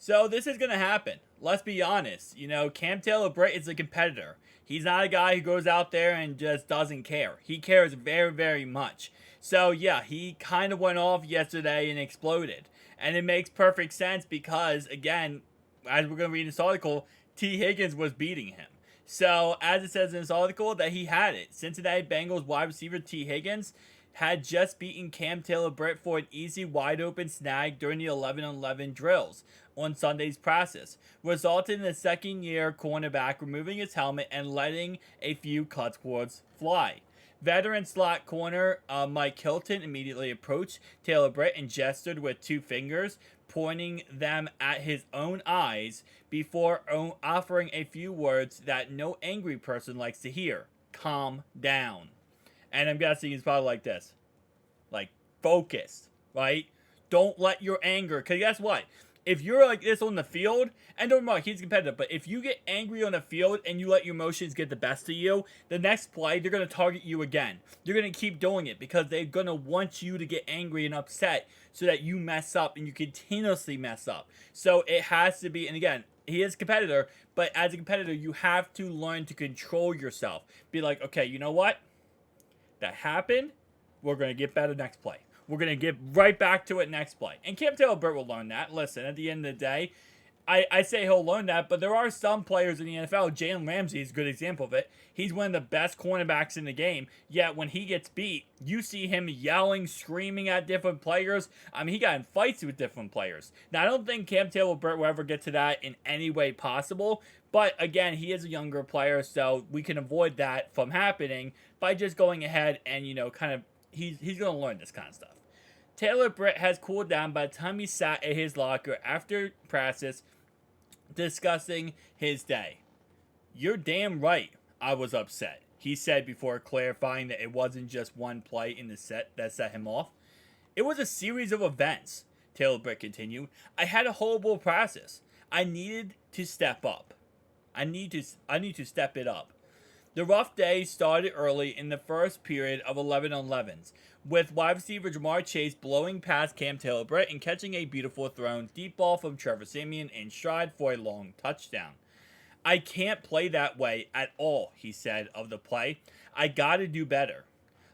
So this is going to happen. Let's be honest. Cam Taylor-Britt is a competitor. He's not a guy who goes out there and just doesn't care. He cares very, very much. So yeah, he kind of went off yesterday and exploded. And it makes perfect sense because, again, as we're going to read in this article, T. Higgins was beating him. So, as it says in this article, that he had it. Cincinnati Bengals wide receiver T. Higgins had just beaten Cam Taylor-Britt for an easy wide open snag during the 11-on-11 drills on Sunday's practice, resulting in the second-year cornerback removing his helmet and letting a few cut cords fly. Veteran slot corner Mike Hilton immediately approached Taylor-Britt and gestured with two fingers, pointing them at his own eyes before offering a few words that no angry person likes to hear. Calm down. And I'm guessing he's probably like this. Like, focused, right? Don't let your anger, because guess what? If you're like this on the field, and don't remember, he's competitive, but if you get angry on the field and you let your emotions get the best of you, the next play, they're going to target you again. They're going to keep doing it because they're going to want you to get angry and upset so that you mess up and you continuously mess up. So it has to be, and again, he is a competitor, but as a competitor, you have to learn to control yourself. Be like, okay, you know what? That happened. We're going to get better next play. We're going to get right back to it next play. And Cam Taylor-Britt will learn that. Listen, at the end of the day, I say he'll learn that, but there are some players in the NFL. Jalen Ramsey is a good example of it. He's one of the best cornerbacks in the game, yet when he gets beat, you see him yelling, screaming at different players. I mean, he got in fights with different players. Now, I don't think Cam Taylor-Britt will ever get to that in any way possible, but again, he is a younger player, so we can avoid that from happening by just going ahead and, he's going to learn this kind of stuff. Taylor-Britt has cooled down by the time he sat at his locker after practice discussing his day. You're damn right I was upset, he said before clarifying that it wasn't just one play in the set that set him off. It was a series of events, Taylor-Britt continued. I had a horrible practice. I needed to step up. I need to step it up. The rough day started early in the first period of 11-on-11s, with wide receiver Jamar Chase blowing past Cam Taylor-Britt and catching a beautiful thrown deep ball from Trevor Siemian in stride for a long touchdown. I can't play that way at all, he said of the play. I gotta do better.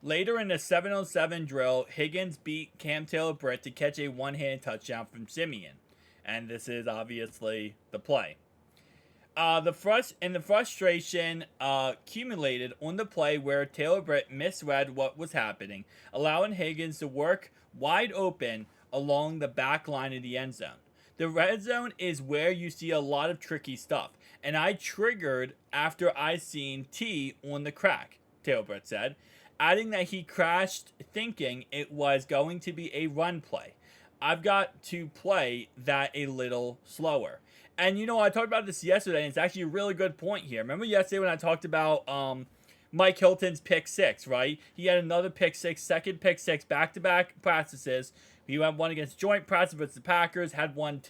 Later in the 7-on-7 drill, Higgins beat Cam Taylor-Britt to catch a one-handed touchdown from Siemian. And this is obviously the play. The frustration accumulated on the play where Taylor-Britt misread what was happening, allowing Higgins to work wide open along the back line of the end zone. The red zone is where you see a lot of tricky stuff, and I triggered after I seen T on the crack, Taylor-Britt said, adding that he crashed thinking it was going to be a run play. I've got to play that a little slower. And I talked about this yesterday, and it's actually a really good point here. Remember yesterday when I talked about Mike Hilton's pick six, right? He had another pick six, second pick six, back-to-back practices. He had one against joint practice versus the Packers, had one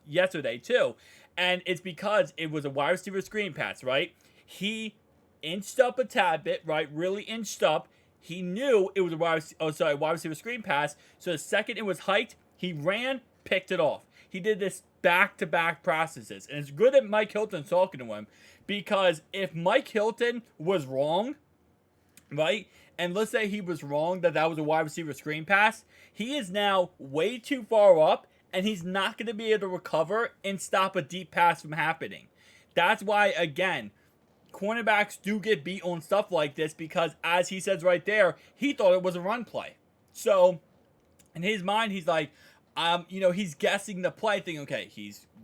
yesterday too. And it's because it was a wide receiver screen pass, right? He inched up a tad bit, right? Really inched up. He knew it was a wide receiver screen pass. So the second it was hiked, he ran, picked it off. He did this back-to-back processes. And it's good that Mike Hilton's talking to him, because if Mike Hilton was wrong, right, and let's say he was wrong that was a wide receiver screen pass, he is now way too far up, and he's not going to be able to recover and stop a deep pass from happening. That's why, again, cornerbacks do get beat on stuff like this, because as he says right there, he thought it was a run play. So, in his mind, he's like, he's guessing the play, thinking, okay,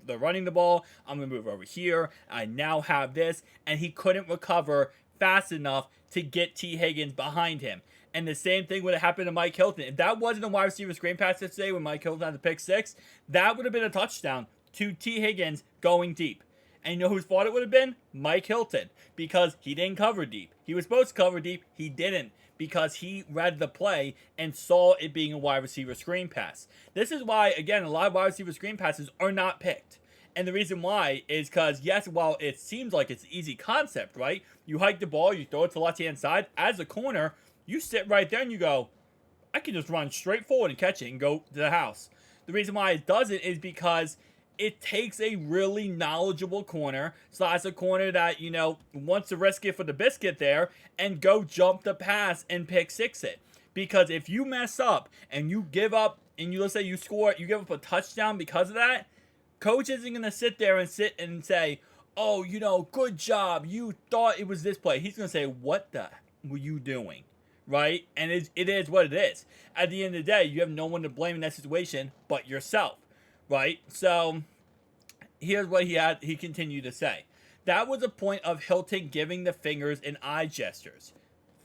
they're running the ball, I'm going to move over here, I now have this, and he couldn't recover fast enough to get T. Higgins behind him. And the same thing would have happened to Mike Hilton. If that wasn't a wide receiver screen pass yesterday when Mike Hilton had the pick six, that would have been a touchdown to T. Higgins going deep. And you know whose fault it would have been? Mike Hilton. Because he didn't cover deep. He was supposed to cover deep. He didn't. Because he read the play and saw it being a wide receiver screen pass. This is why, again, a lot of wide receiver screen passes are not picked. And the reason why is because, yes, while it seems like it's an easy concept, right? You hike the ball, you throw it to the left-hand side. As a corner, you sit right there and you go, I can just run straight forward and catch it and go to the house. The reason why it doesn't is because it takes a really knowledgeable corner, slash a corner that, wants to risk it for the biscuit there and go jump the pass and pick six it. Because if you mess up and you give up, and let's say you score, you give up a touchdown because of that, coach isn't going to sit there and say, oh, good job, you thought it was this play. He's going to say, what the were you doing? Right? And it is what it is. At the end of the day, you have no one to blame in that situation but yourself. Right? So, here's what he continued to say. That was a point of Hilton giving the fingers and eye gestures.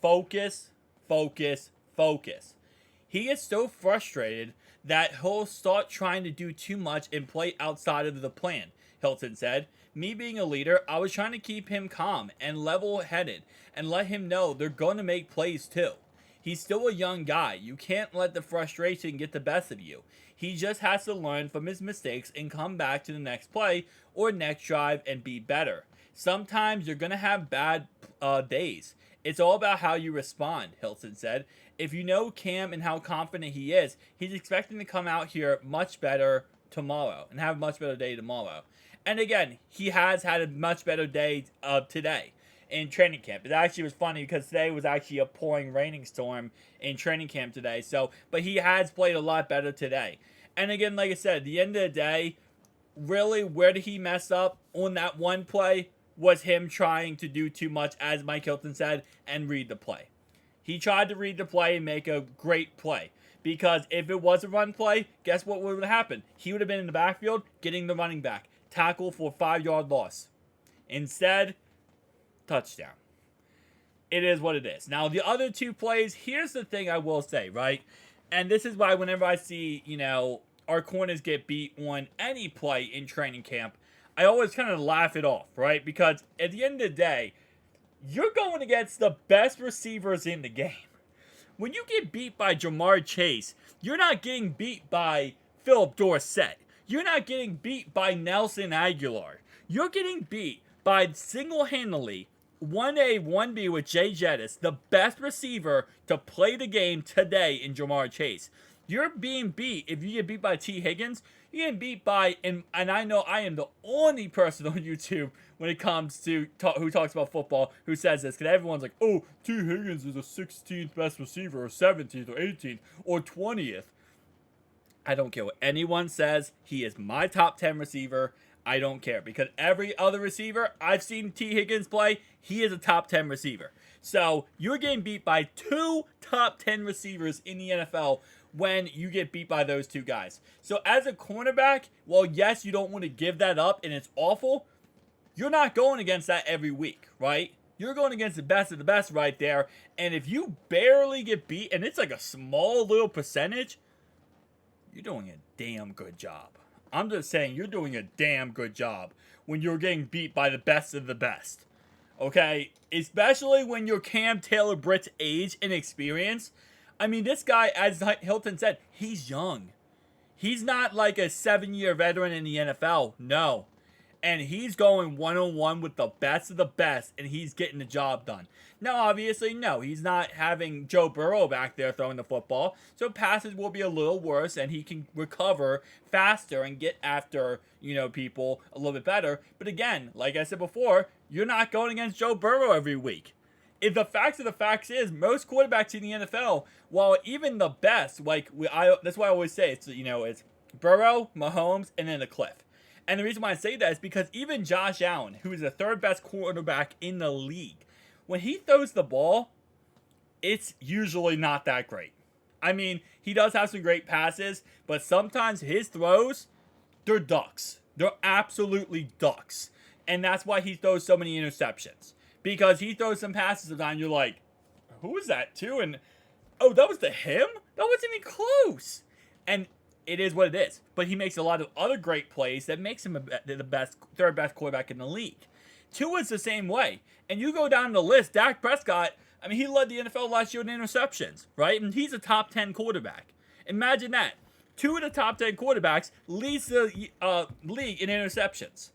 Focus, focus, focus. He is so frustrated that he'll start trying to do too much and play outside of the plan, Hilton said. Me being a leader, I was trying to keep him calm and level-headed and let him know they're going to make plays too. He's still a young guy. You can't let the frustration get the best of you. He just has to learn from his mistakes and come back to the next play or next drive and be better. Sometimes you're going to have bad days. It's all about how you respond, Hilton said. If you know Cam and how confident he is, he's expecting to come out here much better tomorrow and have a much better day tomorrow. And again, he has had a much better day today in training camp. It actually was funny because today was actually a pouring raining storm in training camp today. But he has played a lot better today. And again, like I said, at the end of the day, really, where did he mess up on that one play was him trying to do too much, as Mike Hilton said, and read the play. He tried to read the play and make a great play. Because if it was a run play, guess what would have happened? He would have been in the backfield getting the running back. Tackle for a 5-yard loss. Instead, touchdown. It is what it is. Now, the other two plays, here's the thing I will say, right? And this is why whenever I see, our corners get beat on any play in training camp, I always kind of laugh it off, right? Because at the end of the day, you're going against the best receivers in the game. When you get beat by Jamar Chase, you're not getting beat by Philip Dorsett. You're not getting beat by Nelson Aguilar. You're getting beat by single-handedly 1A, 1B with Jay Jettis, the best receiver to play the game today in Jamar Chase. You're being beat. If you get beat by T. Higgins, you're getting beat by, and I know I am the only person on YouTube when it comes to who talks about football who says this, because everyone's like, oh, T. Higgins is the 16th best receiver, or 17th, or 18th, or 20th. I don't care what anyone says. He is my top 10 receiver. I don't care, because every other receiver I've seen T. Higgins play, he is a top 10 receiver. So you're getting beat by 2 top 10 receivers in the NFL when you get beat by those 2 guys. So as a cornerback, well, yes, you don't want to give that up, and it's awful. You're not going against that every week, right? You're going against the best of the best right there. And if you barely get beat, and it's like a small little percentage, you're doing a damn good job. I'm just saying, you're doing a damn good job when you're getting beat by the best of the best. Okay? Especially when you're Cam Taylor Britt's age and experience. I mean, this guy, as Hilton said, he's young. He's not like a 7-year veteran in the NFL. No. And he's going one-on-one with the best of the best, and he's getting the job done. Now, obviously, no, he's not having Joe Burrow back there throwing the football, so passes will be a little worse, and he can recover faster and get after, people a little bit better. But again, like I said before, you're not going against Joe Burrow every week. If the facts of the facts is, most quarterbacks in the NFL, while even the best, that's why I always say, it's Burrow, Mahomes, and then a cliff. And the reason why I say that is because even Josh Allen, who is the 3rd best quarterback in the league, when he throws the ball, it's usually not that great. I mean, he does have some great passes, but sometimes his throws, they're ducks. They're absolutely ducks. And that's why he throws so many interceptions. Because he throws some passes sometimes, you're like, who is that to? And, oh, that was to him? That wasn't even close. And it is what it is. But he makes a lot of other great plays that makes him the best, 3rd best quarterback in the league. Tua's the same way. And you go down the list, Dak Prescott, I mean, he led the NFL last year in interceptions, right? And he's a top 10 quarterback. Imagine that. 2 of the top 10 quarterbacks leads the league in interceptions.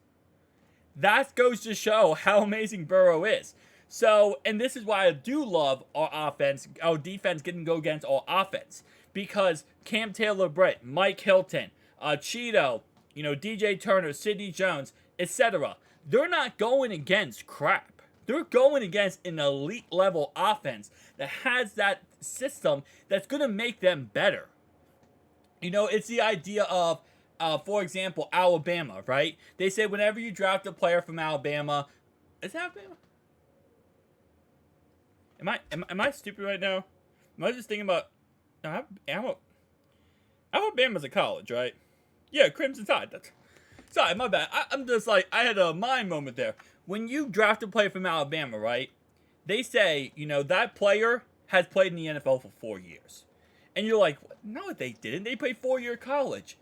That goes to show how amazing Burrow is. So, and this is why I do love our defense getting to go against our offense. Because Cam Taylor Britt, Mike Hilton, Cheeto, DJ Turner, Sidney Jones, etc. They're not going against crap. They're going against an elite level offense that has that system that's going to make them better. It's the idea of, for example, Alabama, right? They say whenever you draft a player from Alabama, is that Alabama? Am I stupid right now? Am I just thinking about Alabama's a college, right? Yeah, Crimson Tide. Sorry, my bad. I'm just like, I had a mind moment there. When you draft a player from Alabama, right? They say, that player has played in the NFL for 4 years. And you're like, no, they didn't. They played 4-year college.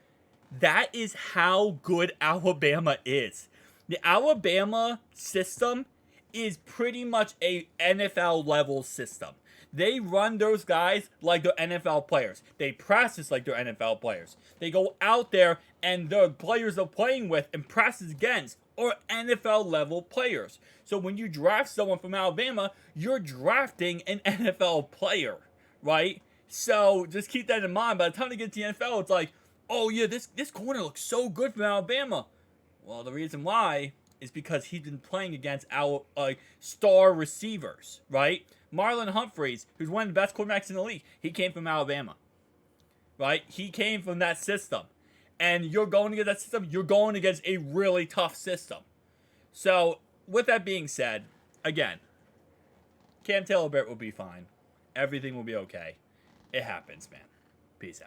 That is how good Alabama is. The Alabama system is pretty much a NFL level system. They run those guys like they're NFL players. They practice like they're NFL players. They go out there and the players they're playing with and practice against are NFL level players. So when you draft someone from Alabama, you're drafting an NFL player, right? So just keep that in mind. By the time they get to the NFL, it's like, oh yeah, this corner looks so good from Alabama. Well, the reason why is because he's been playing against our star receivers, right? Marlon Humphreys, who's one of the best quarterbacks in the league, he came from Alabama, right? He came from that system. And you're going against that system, you're going against a really tough system. So, with that being said, again, Cam Taylor Britt will be fine. Everything will be okay. It happens, man. Peace out.